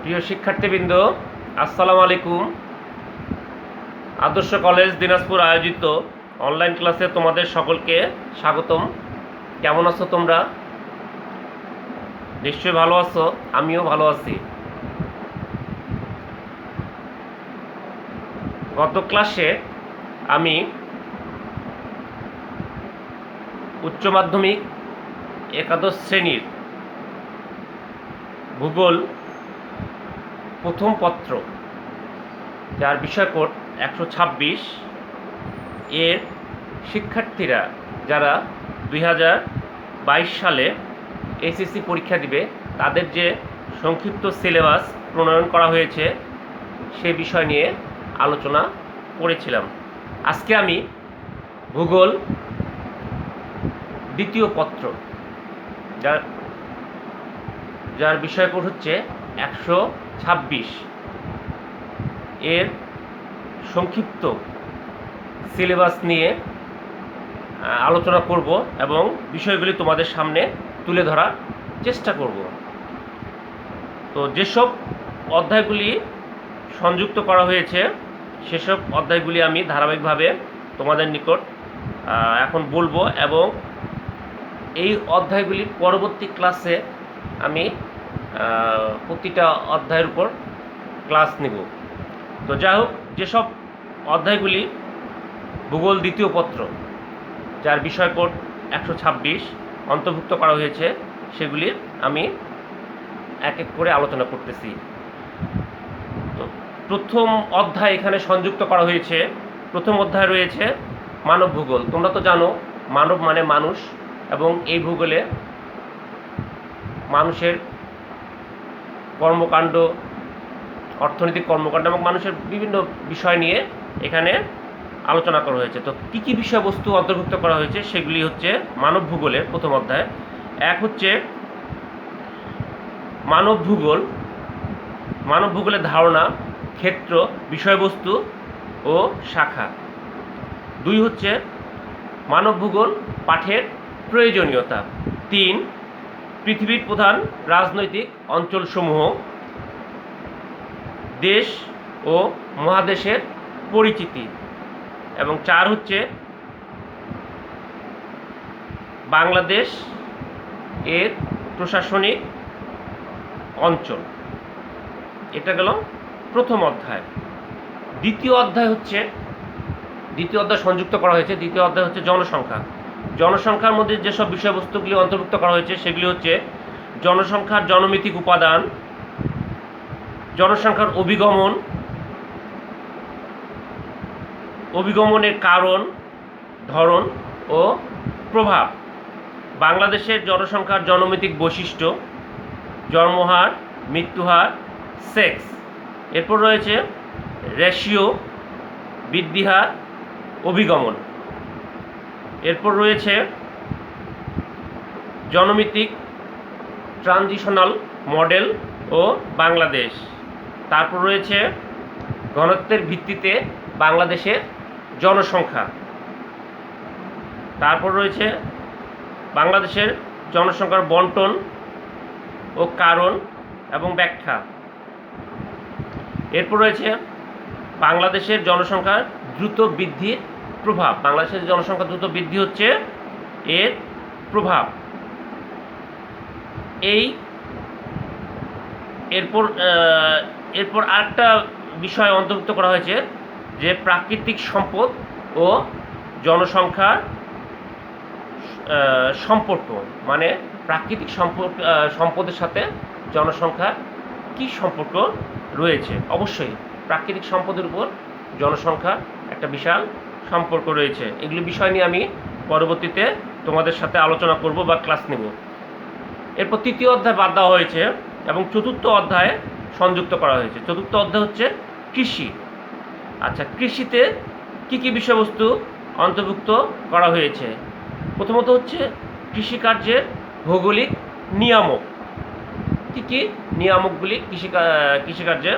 প্রিয় শিক্ষার্থীবৃন্দ, আসসালামু আলাইকুম। আদর্শ কলেজ দিনাজপুর আয়োজিত অনলাইন ক্লাসে তোমাদের সকলকে স্বাগতম। কেমন আছো তোমরা? নিশ্চয়ই ভালো আছো, আমিও ভালো আছি। গত ক্লাসে আমি উচ্চ মাধ্যমিক একাদশ শ্রেণীর ভূগোল প্রথম পত্র, যার বিষয়কোড 126 এর শিক্ষার্থীরা যারা 2022 সালে এসএসসি পরীক্ষা দিবে তাদের যে সংক্ষিপ্ত সিলেবাস প্রণয়ন করা হয়েছে সে বিষয় নিয়ে আলোচনা করেছিলাম। আজকে আমি ভূগোল দ্বিতীয় পত্র, যার বিষয়কোড হচ্ছে 126 এর সংক্ষিপ্ত সিলেবাস নিয়ে আলোচনা করব এবং বিষয়গুলি তোমাদের সামনে তুলে ধরার চেষ্টা করব। তো যেসব অধ্যায়গুলি সংযুক্ত করা হয়েছে সেসব অধ্যায়গুলি আমি ধারাবাহিকভাবে তোমাদের নিকট এখন বলবো এবং এই অধ্যায়গুলি পরবর্তী ক্লাসে আমি প্রতিটা অধ্যায়ের উপর ক্লাস নেব। তো যাই হোক, যেসব অধ্যায়গুলি ভূগোল দ্বিতীয় পত্র, যার বিষয়কোড 126 অন্তর্ভুক্ত করা হয়েছে সেগুলি আমি এক এক করে আলোচনা করতেছি। তো প্রথম অধ্যায় এখানে সংযুক্ত করা হয়েছে। প্রথম অধ্যায় রয়েছে মানব ভূগোল। তোমরা তো জানো মানব মানে মানুষ, এবং এই ভূগোলে মানুষের কর্মকাণ্ড, অর্থনৈতিক কর্মকাণ্ড এবং মানুষের বিভিন্ন বিষয় নিয়ে এখানে আলোচনা করা হয়েছে। তো কী কী বিষয়বস্তু অন্তর্ভুক্ত করা হয়েছে সেগুলি হচ্ছে মানব ভূগোলের প্রথম অধ্যায়। এক হচ্ছে মানব ভূগোল, মানব ভূগোলের ধারণা, ক্ষেত্র, বিষয়বস্তু ও শাখা। 2 হচ্ছে মানব ভূগোল পাঠের প্রয়োজনীয়তা। 3 পৃথিবীর প্রধান রাজনৈতিক অঞ্চলসমূহ, দেশ ও মহাদেশের পরিচিতি। এবং 4 হচ্ছে বাংলাদেশ এর প্রশাসনিক অঞ্চল। এটা গেল প্রথম অধ্যায়। দ্বিতীয় অধ্যায় সংযুক্ত করা হয়েছে। দ্বিতীয় অধ্যায় হচ্ছে জনসংখ্যা। জনসংখ্যার মধ্যে যেসব বিষয়বস্তুগুলি অন্তর্ভুক্ত করা হয়েছে সেগুলি হচ্ছে জনসংখ্যার জনমিতিক উপাদান, জনসংখ্যার অভিগমনের কারণ, ধরন ও প্রভাব, বাংলাদেশের জনসংখ্যার জনমিতিক বৈশিষ্ট্য, জন্মহার, মৃত্যুহার, সেক্স। এরপর রয়েছে রেশিও, বৃদ্ধিহার, অভিগমন। এরপর রয়েছে জনমিতিক ট্রানজিশনাল মডেল ও বাংলাদেশ। তারপর রয়েছে ঘনত্বের ভিত্তিতে বাংলাদেশের জনসংখ্যা। তারপর রয়েছে বাংলাদেশের জনসংখ্যার বন্টন ও কারণ এবং ব্যাখ্যা। এরপর রয়েছে বাংলাদেশের জনসংখ্যার দ্রুত বৃদ্ধির প্রভাব। বাংলাদেশের জনসংখ্যা দ্রুত বৃদ্ধি হচ্ছে এর প্রভাব। এরপর আরেকটা বিষয় অন্তর্ভুক্ত করা হয়েছে যে প্রাকৃতিক সম্পদ ও জনসংখ্যার সম্পর্ক, মানে প্রাকৃতিক সম্পদের সাথে জনসংখ্যার কি সম্পর্ক রয়েছে। অবশ্যই প্রাকৃতিক সম্পদের উপর জনসংখ্যার একটা বিশাল সম্পর্ক রয়েছে। এগুলি বিষয় নিয়ে আমি পরবর্তীতে তোমাদের সাথে আলোচনা করব বা ক্লাস নেব। এরপর তৃতীয় অধ্যায় বাদ দেওয়া হয়েছে এবং চতুর্থ অধ্যায়ে সংযুক্ত করা হয়েছে। চতুর্থ অধ্যায় হচ্ছে কৃষি। আচ্ছা, কৃষিতে কি কি বিষয়বস্তু অন্তর্ভুক্ত করা হয়েছে? প্রথমত হচ্ছে কৃষিকার্যের ভৌগোলিক নিয়ামক। কী কী নিয়ামকগুলি কৃষিকার্যে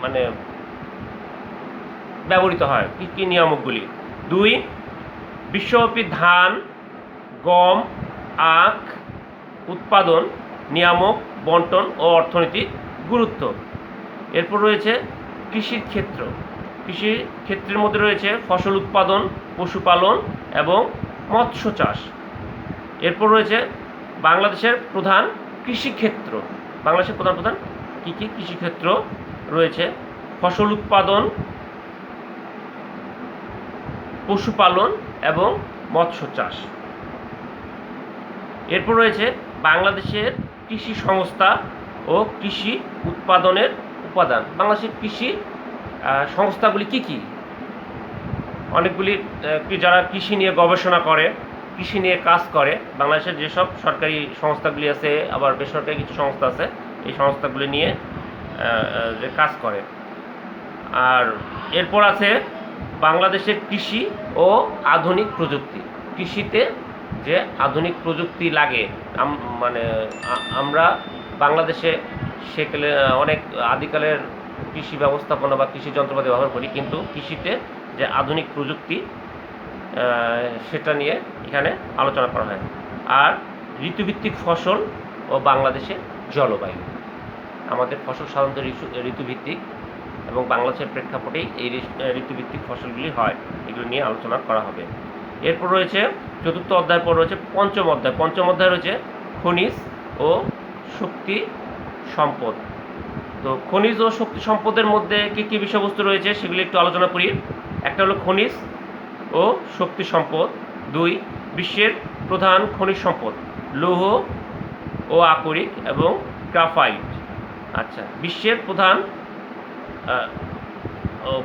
মানে ব্যবহৃত হয়, কী কী নিয়ামকগুলি? 2 বিশ্বব্যাপী ধান, গম, আখ উৎপাদন নিয়ামক, বন্টন ও অর্থনৈতিক গুরুত্ব। এরপর রয়েছে কৃষির ক্ষেত্র। কৃষির ক্ষেত্রের মধ্যে রয়েছে ফসল উৎপাদন, পশুপালন এবং মৎস্য চাষ। এরপর রয়েছে বাংলাদেশের প্রধান কৃষিক্ষেত্র। বাংলাদেশের প্রধান প্রধান কী কী কৃষিক্ষেত্র রয়েছে? ফসল উৎপাদন, পশুপালন এবং মৎস্য চাষ। এরপর রয়েছে বাংলাদেশের কৃষি সংস্থা ও কৃষি উৎপাদনের উপাদান। বাংলাদেশের কৃষি সংস্থাগুলি কি কি? অনেকগুলি যারা কৃষি নিয়ে গবেষণা করে, কৃষি নিয়ে কাজ করে। বাংলাদেশের যেসব সরকারি সংস্থাগুলি আছে, আবার বেসরকারি কিছু সংস্থা আছে, এই সংস্থাগুলি নিয়ে যে কাজ করে। আর এরপর আছে বাংলাদেশের কৃষি ও আধুনিক প্রযুক্তি। কৃষিতে যে আধুনিক প্রযুক্তি লাগে, মানে আমরা বাংলাদেশে সেকালে অনেক আদিকালের কৃষি ব্যবস্থাপনা বা কৃষি যন্ত্রপাতি ব্যবহার করি, কিন্তু কৃষিতে যে আধুনিক প্রযুক্তি সেটা নিয়ে এখানে আলোচনা করা হয়। আর ঋতুভিত্তিক ফসল ও বাংলাদেশের জলবায়ু। আমাদের ফসল সাধারণত ঋতুভিত্তিক এবং বাংলাদেশের প্রেক্ষাপটেই এই ঋতুভিত্তিক ফসলগুলি হয়, এগুলো নিয়ে আলোচনা করা হবে। এরপর রয়েছে চতুর্থ অধ্যায়ের পর রয়েছে পঞ্চম অধ্যায়। পঞ্চম অধ্যায় রয়েছে খনিজ ও শক্তি সম্পদ। তো খনিজ ও শক্তি সম্পদের মধ্যে কী কী বিষয়বস্তু রয়েছে সেগুলি একটু আলোচনা করি। একটা হলো খনিজ ও শক্তি সম্পদ। 2, বিশ্বের প্রধান খনিজ সম্পদ লৌহ ও আকরিক এবং গ্রাফাইট। আচ্ছা, বিশ্বের প্রধান,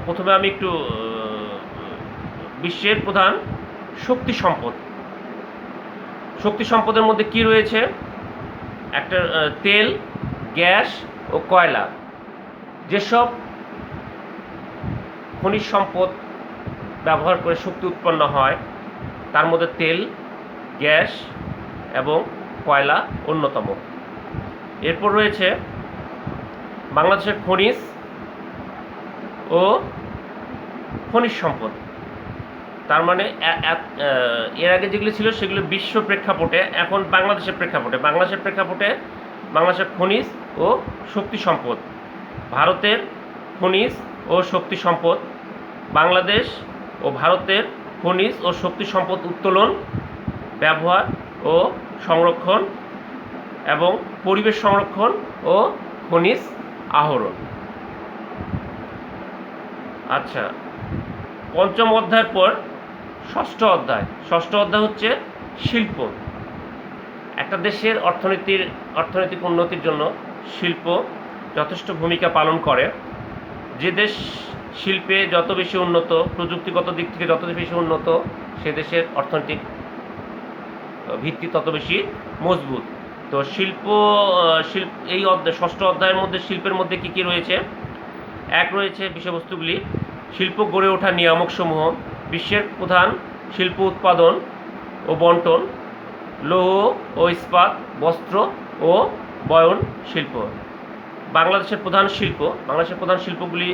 প্রথমে আমি একটু বিশ্বের প্রধান শক্তি সম্পদ। শক্তি সম্পদের মধ্যে কি রয়েছে? একটা তেল, গ্যাস ও কয়লা। যেসব খনিজ সম্পদ ব্যবহার করে শক্তি উৎপন্ন হয় তার মধ্যে তেল, গ্যাস এবং কয়লা অন্যতম। এরপর রয়েছে বাংলাদেশের খনিজ ও খনিজ সম্পদ। তার মানে এর আগে যেগুলি ছিল সেগুলো বিশ্ব প্রেক্ষাপটে, এখন বাংলাদেশের প্রেক্ষাপটে। বাংলাদেশের খনিজ ও শক্তি সম্পদ। ভারতের খনিজ ও শক্তি সম্পদ। বাংলাদেশ ও ভারতের খনিজ ও শক্তি সম্পদ উত্তোলন, ব্যবহার ও সংরক্ষণ এবং পরিবেশ সংরক্ষণ ও খনিজ আহরণ। আচ্ছা, পঞ্চম অধ্যায়ের পর ষষ্ঠ অধ্যায়। ষষ্ঠ অধ্যায় হচ্ছে শিল্প। একটা দেশের অর্থনৈতিক উন্নতির জন্য শিল্প যথেষ্ট ভূমিকা পালন করে। যে দেশ শিল্পে যত বেশি উন্নত, প্রযুক্তিগত দিক থেকে যত বেশি উন্নত, সে দেশের অর্থনৈতিক ভিত্তি তত বেশি মজবুত। তো এই ষষ্ঠ অধ্যায়ের মধ্যে শিল্পের মধ্যে কী কী রয়েছে? এক রয়েছে বিষয়বস্তুগুলি শিল্প গড়ে ওঠা নিয়ামকসমূহ, বিশ্বের প্রধান শিল্প উৎপাদন ও বন্টন, লৌহ ও ইস্পাত, বস্ত্র ও বয়ন শিল্প। বাংলাদেশের প্রধান শিল্পগুলি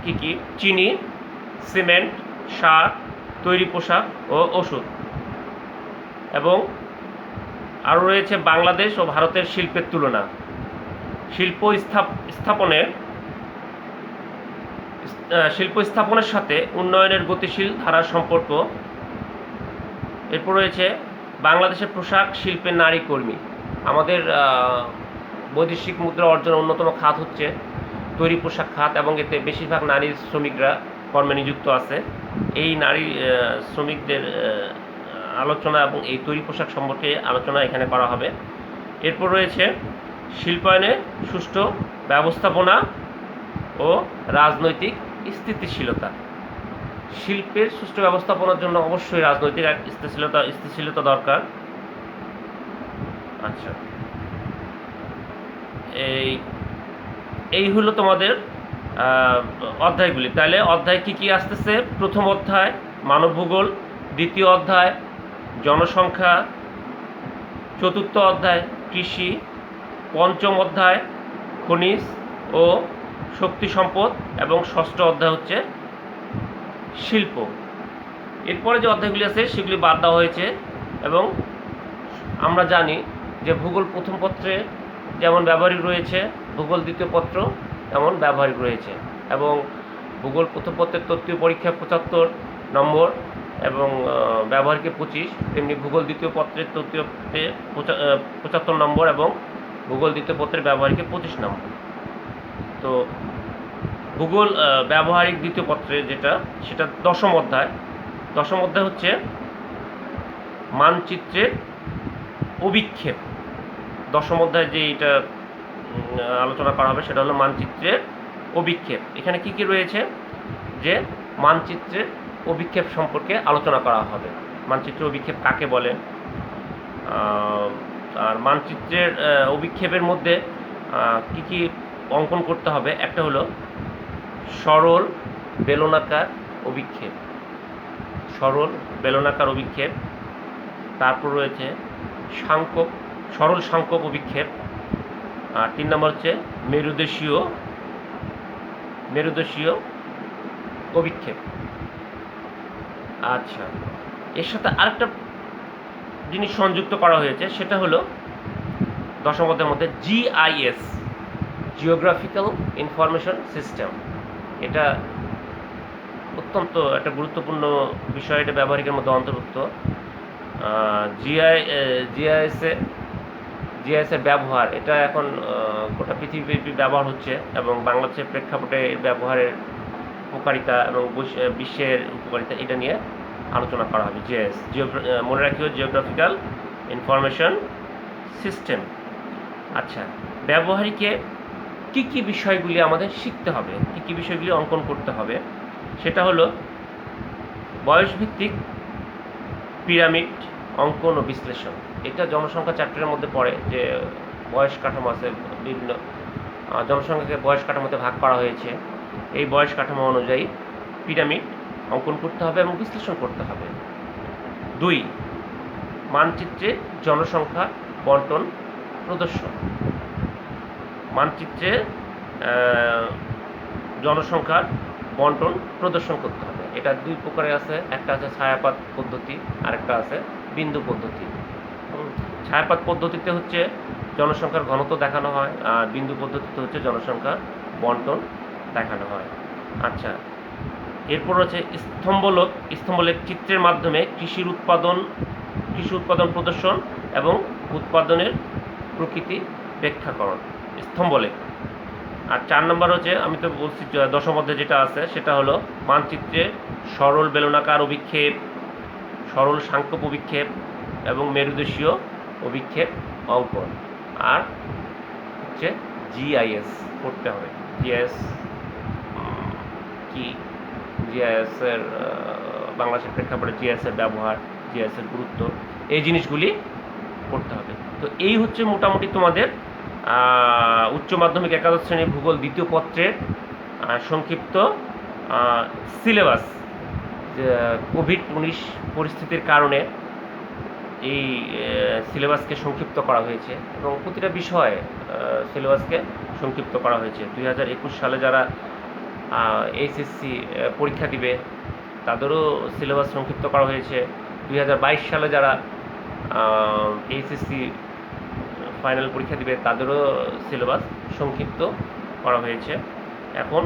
কী কী? চিনি, সিমেন্ট, সার, তৈরি পোশাক ও ওষুধ। এবং আরও রয়েছে বাংলাদেশ ও ভারতের শিল্পের তুলনা, শিল্প স্থাপনের সাথে উন্নয়নের গতিশীল ধারার সম্পর্ক। এরপর রয়েছে বাংলাদেশের পোশাক শিল্পের নারী কর্মী। আমাদের বৈদেশিক মুদ্রা অর্জনের অন্যতম খাত হচ্ছে তৈরি পোশাক খাত, এবং এতে বেশিরভাগ নারী শ্রমিকরা কর্মে নিযুক্ত আছে। এই নারী শ্রমিকদের আলোচনা এবং এই তৈরি পোশাক সম্পর্কে আলোচনা এখানে করা হবে। এরপর রয়েছে শিল্পায়নে সুষ্ঠু ব্যবস্থাপনা ও রাজনৈতিক স্থিতিশীলতা। শিল্পের সুষ্ঠু ব্যবস্থাপনার জন্য অবশ্যই রাজনৈতিক স্থিতিশীলতা দরকার। আচ্ছা, এই হলো তোমাদের অধ্যায়গুলি। তাহলে অধ্যায় কি কি আসতেছে? প্রথম অধ্যায় মানব ভূগোল, দ্বিতীয় অধ্যায় জনসংখ্যা, চতুর্থ অধ্যায় কৃষি, পঞ্চম অধ্যায় খনিজ ও শক্তি সম্পদ, এবং ষষ্ঠ অধ্যায় হচ্ছে শিল্প। এরপরে যে অধ্যায়গুলি আছে সেগুলি বাদ দেওয়া হয়েছে, এবং আমরা জানি যে ভূগোল প্রথম পত্রে যেমন ব্যবহারিক রয়েছে, ভূগোল দ্বিতীয় পত্র তেমন ব্যবহারিক রয়েছে, এবং ভূগোল প্রথম পত্রের তত্ত্বীয় পরীক্ষা 75 নম্বর এবং ব্যবহারিকে 25, তেমনি ভূগোল দ্বিতীয় পত্রের তত্ত্বীয়তে 75 নম্বর এবং ভূগোল দ্বিতীয় পত্রের ব্যবহারিকে 25 নম্বর। তো ভূগোল ব্যবহারিক দ্বিতীয় পত্রে যেটা, সেটা দশম অধ্যায়। দশম অধ্যায় হচ্ছে মানচিত্রের অভিক্ষেপ। দশম অধ্যায় যে এটা আলোচনা করা হবে সেটা হলো মানচিত্রের অভিক্ষেপ। এখানে কি কি রয়েছে, যে মানচিত্রের অভিক্ষেপ সম্পর্কে আলোচনা করা হবে। মানচিত্রের অভিক্ষেপ কাকে বলে, আর মানচিত্রের অভিক্ষেপের মধ্যে কি কি অঙ্কন করতে হবে। একটা হলো সরল বেলনাকার অভিক্ষেপ, সরল বেলনাকার অভিক্ষেপ। তারপর রয়েছে সাংখ্যক, সরল সাংখ্যক অভিক্ষেপ। আর 3 নম্বর হচ্ছে মেরুদেশীয় অভিক্ষেপ। আচ্ছা, এর সাথে আরেকটা জিনিস সংযুক্ত করা হয়েছে, সেটা হলো দশম অধ্যায়ের মধ্যে জিআইএস, জিওগ্রাফিক্যাল ইনফরমেশন সিস্টেম। এটা অত্যন্ত একটা গুরুত্বপূর্ণ বিষয়, এটা ব্যবহারিকের মধ্যে অন্তর্ভুক্ত। জিআইএসের ব্যবহার, এটা এখন গোটা পৃথিবীব্যাপী ব্যবহার হচ্ছে, এবং বাংলাদেশের প্রেক্ষাপটে এর ব্যবহারের উপকারিতা এবং বিশ্বের উপকারিতা, এটা নিয়ে আলোচনা করা হবে। জিআইএস, মনে রাখিও, জিওগ্রাফিক্যাল ইনফরমেশন সিস্টেম। আচ্ছা, ব্যবহারিকে কি কি বিষয়গুলি আমাদের শিখতে হবে, কি কি বিষয়গুলি অঙ্কন করতে হবে, সেটা হলো বয়সভিত্তিক পিরামিড অঙ্কন ও বিশ্লেষণ। এটা জনসংখ্যা চ্যাপ্টারের মধ্যে পড়ে, যে বয়স কাঠামো আছে, বিভিন্ন জনসংখ্যাকে বয়স কাঠামোতে ভাগ করা হয়েছে। এই বয়স কাঠামো অনুযায়ী পিরামিড অঙ্কন করতে হবে এবং বিশ্লেষণ করতে হবে। 2, মানচিত্রে জনসংখ্যা বন্টন প্রদর্শন। মানচিত্রে জনসংখ্যার বন্টন প্রদর্শন করতে হবে। এটা 2 প্রকারে আছে, একটা আছে ছায়াপাত পদ্ধতি, আরেকটা আছে বিন্দু পদ্ধতি। ছায়াপাত পদ্ধতিতে হচ্ছে জনসংখ্যার ঘনত্ব দেখানো হয়, আর বিন্দু পদ্ধতিতে হচ্ছে জনসংখ্যার বন্টন দেখানো হয়। আচ্ছা, এরপর হচ্ছে স্তম্ভলেখ চিত্রের মাধ্যমে কৃষি উৎপাদন প্রদর্শন এবং উৎপাদনের প্রকৃতি ব্যাখ্যাকরণ, স্তম্ভলেখ। আর 4 নম্বর হচ্ছে, আমি তো বলছি দশম অধ্যায়ে যেটা আছে, সেটা হলো মানচিত্রে সরল বেলনাকার অভিক্ষেপ, সরল সাংখ্যক অভিক্ষেপ এবং মেরুদেশীয় অভিক্ষেপ অঙ্কন। আর হচ্ছে জিআইএস করতে হবে। জিআইএস কি, জিআইএসের বাংলাদেশের প্রেক্ষাপটে জিআইএসের ব্যবহার, জিআইএসের গুরুত্ব, এই জিনিসগুলি করতে হবে। তো এই হচ্ছে মোটামুটি তোমাদের উচ্চ মাধ্যমিক একাদশ শ্রেণীর ভূগোল দ্বিতীয় পত্রের সংক্ষিপ্ত সিলেবাস। কোভিড-19 পরিস্থিতির কারণে এই সিলেবাসকে সংক্ষিপ্ত করা হয়েছে, এবং প্রতিটা বিষয়ে সিলেবাসকে সংক্ষিপ্ত করা হয়েছে। 2021 সালে যারা এইচএসসি পরীক্ষা দিবে তাদেরও সিলেবাস সংক্ষিপ্ত করা হয়েছে। 2022 সালে যারা এইচএসসি ফাইনাল পরীক্ষা দিবে তাদেরও সিলেবাস সংক্ষিপ্ত করা হয়েছে। এখন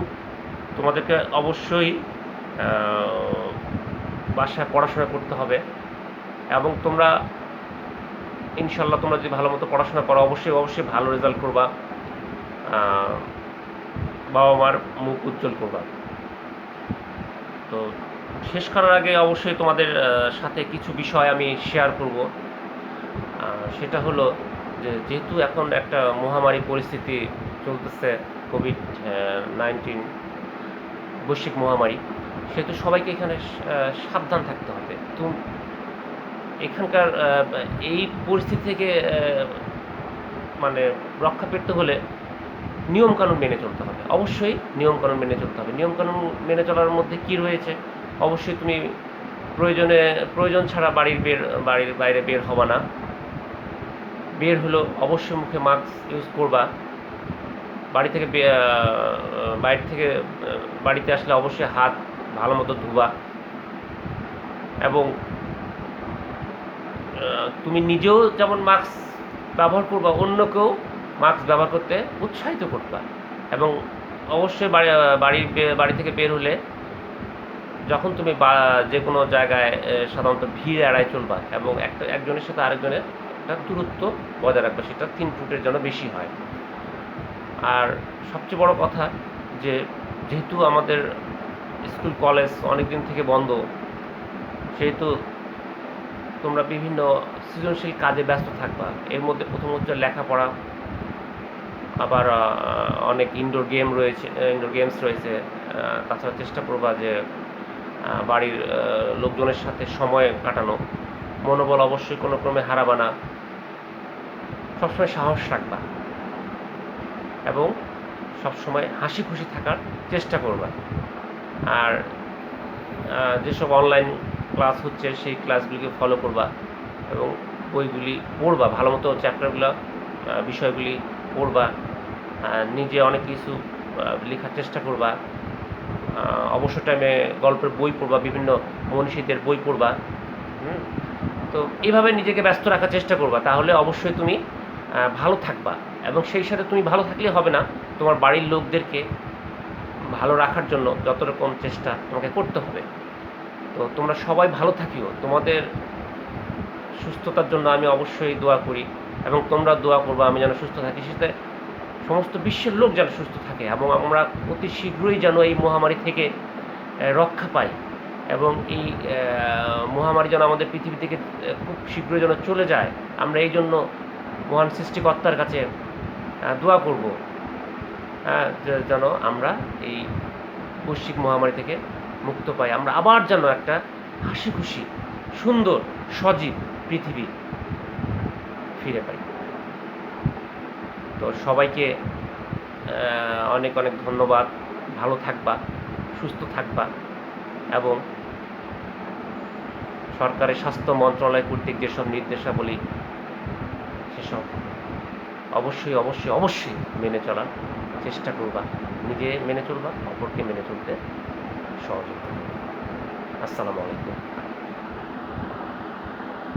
তোমাদেরকে অবশ্যই বাসায় পড়াশোনা করতে হবে, এবং তোমরা ইনশাল্লাহ তোমরা যদি ভালো মতো পড়াশোনা করো, অবশ্যই ভালো রেজাল্ট করবা, বাবা মার মুখ উজ্জ্বল করবা। তো শেষ করার আগে অবশ্যই তোমাদের সাথে কিছু বিষয় আমি শেয়ার করব। সেটা হলো যেহেতু এখন একটা মহামারী পরিস্থিতি চলতেছে, কোভিড-19 বৈশ্বিক মহামারী, সেহেতু সবাইকে এখানে সাবধান থাকতে হবে। তো এখানকার এই পরিস্থিতি থেকে মানে রক্ষা পেতে হলে নিয়মকানুন মেনে চলতে হবে, অবশ্যই নিয়মকানুন মেনে চলতে হবে। নিয়মকানুন মেনে চলার মধ্যে কি রয়েছে, অবশ্যই তুমি প্রয়োজন ছাড়া বাড়ির বাইরে বের হবা না। বের হলো অবশ্যই মুখে মাস্ক ইউজ করবা। বাইরে থেকে বাড়িতে আসলে অবশ্যই হাত ভালো মতো ধোবা, এবং তুমি নিজেও যেমন মাস্ক ব্যবহার করবা, অন্যকেও মাস্ক ব্যবহার করতে উৎসাহিত করবা। এবং অবশ্যই বাড়ি থেকে বের হলে যখন তুমি যে কোনো জায়গায় সাধারণত ভিড় এড়ায় চলবা এবং একজনের সাথে আরেকজনের একটা দূরত্ব বজায় রাখবা, সেটা 3 ফুটের জন্য বেশি হয়। আর সবচেয়ে বড় কথা যে যেহেতু আমাদের স্কুল কলেজ অনেক দিন থেকে বন্ধ, সেহেতু তোমরা বিভিন্ন সৃজনশীল কাজে ব্যস্ত থাকবা। এর মধ্যে প্রথম হচ্ছে লেখাপড়া, আবার অনেক ইনডোর গেমস রয়েছে। তাছাড়া চেষ্টা করবা যে বাড়ির লোকজনের সাথে সময় কাটানো। মনোবল অবশ্যই কোনো ক্রমে হারাবা না, সবসময় সাহস রাখবা এবং সবসময় হাসি খুশি থাকার চেষ্টা করবা। আর যেসব অনলাইন ক্লাস হচ্ছে সেই ক্লাসগুলিকে ফলো করবা এবং বইগুলি পড়বা, ভালো মতো চ্যাপ্টারগুলো বিষয়গুলি পড়বা, নিজে অনেক কিছু লেখার চেষ্টা করবা। অবসর টাইমে গল্পের বই পড়বা, বিভিন্ন মনীষীদের বই পড়বা। তো এইভাবে নিজেকে ব্যস্ত রাখার চেষ্টা করবা, তাহলে অবশ্যই তুমি ভালো থাকবা। এবং সেই সাথে তুমি ভালো থাকলে হবে না, তোমার বাড়ির লোকদেরকে ভালো রাখার জন্য যত রকম চেষ্টা তোমাকে করতে হবে। তো তোমরা সবাই ভালো থাকিও, তোমাদের সুস্থতার জন্য আমি অবশ্যই দোয়া করি এবং তোমরা দোয়া করবা আমি যেন সুস্থ থাকি, সাথে সমস্ত বিশ্বের লোক যেন সুস্থ থাকে এবং আমরা অতি শীঘ্রই যেন এই মহামারী থেকে রক্ষা পাই এবং এই মহামারী যেন আমাদের পৃথিবী থেকে খুব শীঘ্রই যেন চলে যায়। আমরা এই জন্য মহান সৃষ্টিকর্তার কাছে দোয়া করব যেন আমরা এই বৈশ্বিক মহামারী থেকে মুক্ত পাই, আমরা আবার যেন একটা হাসি খুশি সুন্দর সজীব পৃথিবী ফিরে পাই। তো সবাইকে অনেক অনেক ধন্যবাদ। ভালো থাকবা, সুস্থ থাকবা এবং সরকারের স্বাস্থ্য মন্ত্রণালয় কর্তৃক যেসব নির্দেশাবলী সেসব অবশ্যই অবশ্যই অবশ্যই মেনে চলার চেষ্টা করবা। নিজে মেনে চলবা, অপরকে মেনে চলতে সহযোগিতা করবা। আসসালামু আলাইকুম।